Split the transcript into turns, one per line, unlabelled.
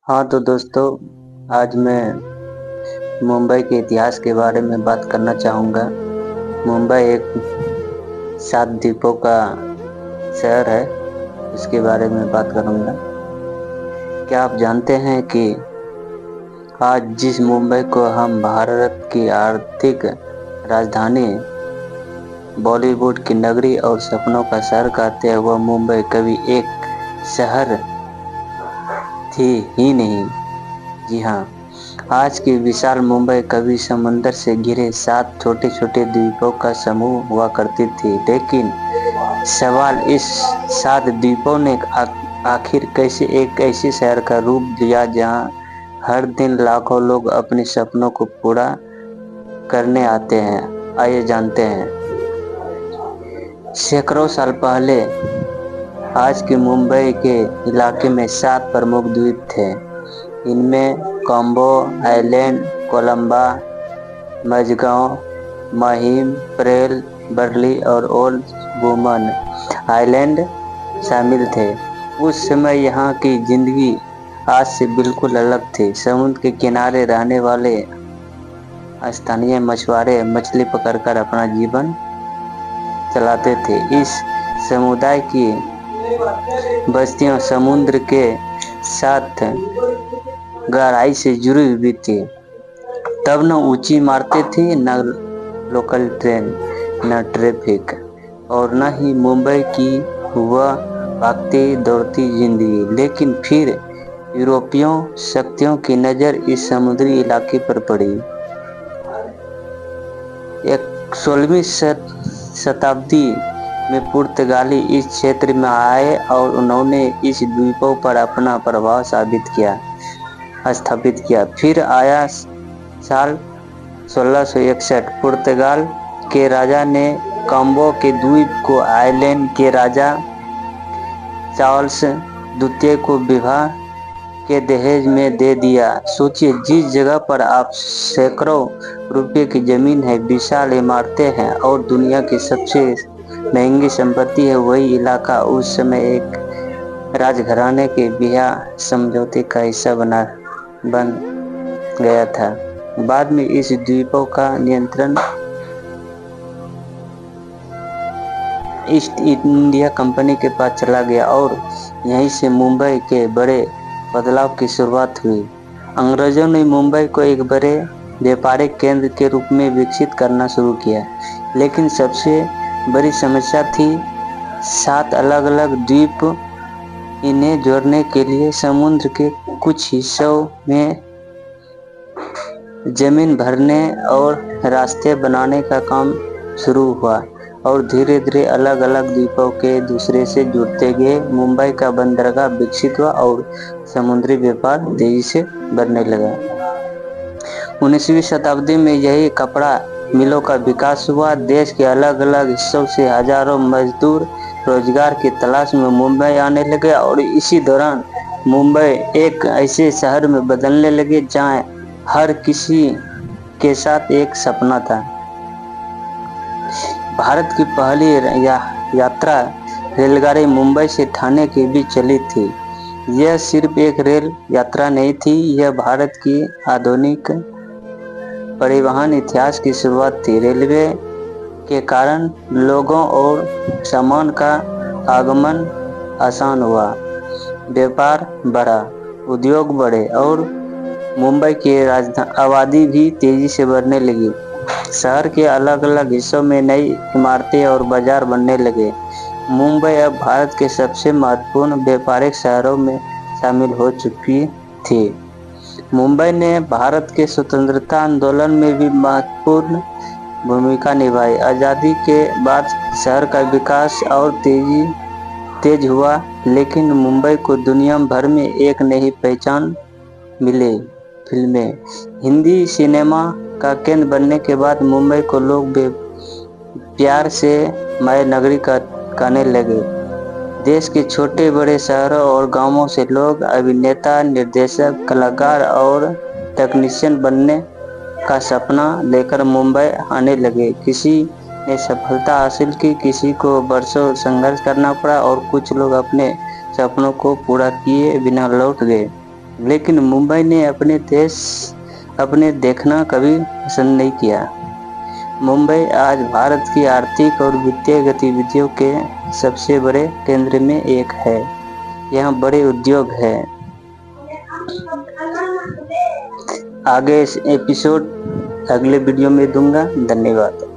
हाँ तो दोस्तों, आज मैं मुंबई के इतिहास के बारे में बात करना चाहूँगा। मुंबई एक 7 द्वीपों का शहर है, उसके बारे में बात करूँगा। क्या आप जानते हैं कि आज जिस मुंबई को हम भारत की आर्थिक राजधानी, बॉलीवुड की नगरी और सपनों का शहर कहते हैं, वह मुंबई कभी एक शहर थी ही नहीं। जी हाँ, आज की विशाल मुंबई कभी समुंदर से घिरे 7 छोटे छोटे द्वीपों का समूह हुआ करती थी। लेकिन सवाल इस 7 द्वीपों ने आखिर कैसे एक ऐसे शहर का रूप लिया जहां हर दिन लाखों लोग अपने सपनों को पूरा करने आते हैं। आइए जानते हैं। सैकड़ों साल पहले आज के मुंबई के इलाके में 7 प्रमुख द्वीप थे। इनमें कॉम्बो आइलैंड, कोलंबा, मझगांव, महिम, प्रेल, वर्ली और ओल्ड वुमन आइलैंड शामिल थे। उस समय यहाँ की जिंदगी आज से बिल्कुल अलग थी। समुद्र के किनारे रहने वाले स्थानीय मछुआरे मछली पकड़कर अपना जीवन चलाते थे। इस समुदाय की बस्तियां समुद्र के साथ गहराई से जुड़ी हुई थी। तब न ऊंची इमारतें थी, न लोकल ट्रेन, न ट्रैफिक और न ही मुंबई की वह भागती दौड़ती जिंदगी। लेकिन फिर यूरोपियों शक्तियों की नज़र इस समुद्री इलाके पर पड़ी। 16वीं शताब्दी में पुर्तगाली इस क्षेत्र में आए और उन्होंने इस द्वीपों पर अपना प्रभाव स्थापित किया। फिर आया साल 1661। पुर्तगाल के राजा ने कॉम्बो के द्वीप को आइलैंड के राजा चार्ल्स द्वितीय को विवाह के दहेज में दे दिया। सोचिए, जिस जगह पर आप सैकड़ों रुपए की जमीन है, विशाल इमारतें हैं और दुनिया की सबसे महंगी संपत्ति है, वही इलाका उस समय एक राजघराने के ब्याह समझौते का हिस्सा बन गया था। बाद में इस द्वीपों का नियंत्रण ईस्ट इंडिया कंपनी के पास चला गया और यहीं से मुंबई के बड़े बदलाव की शुरुआत हुई। अंग्रेजों ने मुंबई को एक बड़े व्यापारिक केंद्र के रूप में विकसित करना शुरू किया। लेकिन सबसे बड़ी समस्या थी 7 अलग अलग द्वीप। इन्हें जोड़ने के लिए समुद्र के कुछ हिस्सों में जमीन भरने और रास्ते बनाने का काम शुरू हुआ और धीरे धीरे अलग अलग द्वीपों के दूसरे से जुड़ते गए। मुंबई का बंदरगाह विकसित हुआ और समुद्री व्यापार तेजी से बढ़ने लगा। 19वीं शताब्दी में यही कपड़ा मिलों का विकास हुआ। देश के अलग अलग हिस्सों से हजारों मजदूर रोजगार की तलाश में मुंबई आने लगे और इसी दौरान मुंबई एक ऐसे शहर में बदलने लगे जहां हर किसी के साथ एक सपना था। भारत की पहली यात्रा रेलगाड़ी मुंबई से ठाणे के बीच चली थी। यह सिर्फ एक रेल यात्रा नहीं थी, यह भारत की आधुनिक परिवहन इतिहास की शुरुआत थी। रेलवे के कारण लोगों और सामान का आगमन आसान हुआ, व्यापार बढ़ा, उद्योग बढ़े और मुंबई की आबादी भी तेजी से बढ़ने लगी। शहर के अलग अलग हिस्सों में नई इमारतें और बाजार बनने लगे। मुंबई अब भारत के सबसे महत्वपूर्ण व्यापारिक शहरों में शामिल हो चुकी थी। मुंबई ने भारत के स्वतंत्रता आंदोलन में भी महत्वपूर्ण भूमिका निभाई। आज़ादी के बाद शहर का विकास और तेज हुआ, लेकिन मुंबई को दुनिया भर में एक नई पहचान मिली। फिल्में हिंदी सिनेमा का केंद्र बनने के बाद मुंबई को लोग प्यार से माय नगरी कहने लगे। देश के छोटे बड़े शहरों और गांवों से लोग अभिनेता, निर्देशक, कलाकार और टेक्नीशियन बनने का सपना लेकर मुंबई आने लगे। किसी ने सफलता हासिल की, किसी को वर्षों संघर्ष करना पड़ा और कुछ लोग अपने सपनों को पूरा किए बिना लौट गए। लेकिन मुंबई ने अपने देखना कभी पसंद नहीं किया। मुंबई आज भारत की आर्थिक और वित्तीय गतिविधियों के सबसे बड़े केंद्र में एक है। यहाँ बड़े उद्योग हैं। आगे इस एपिसोड अगले वीडियो में दूंगा। धन्यवाद।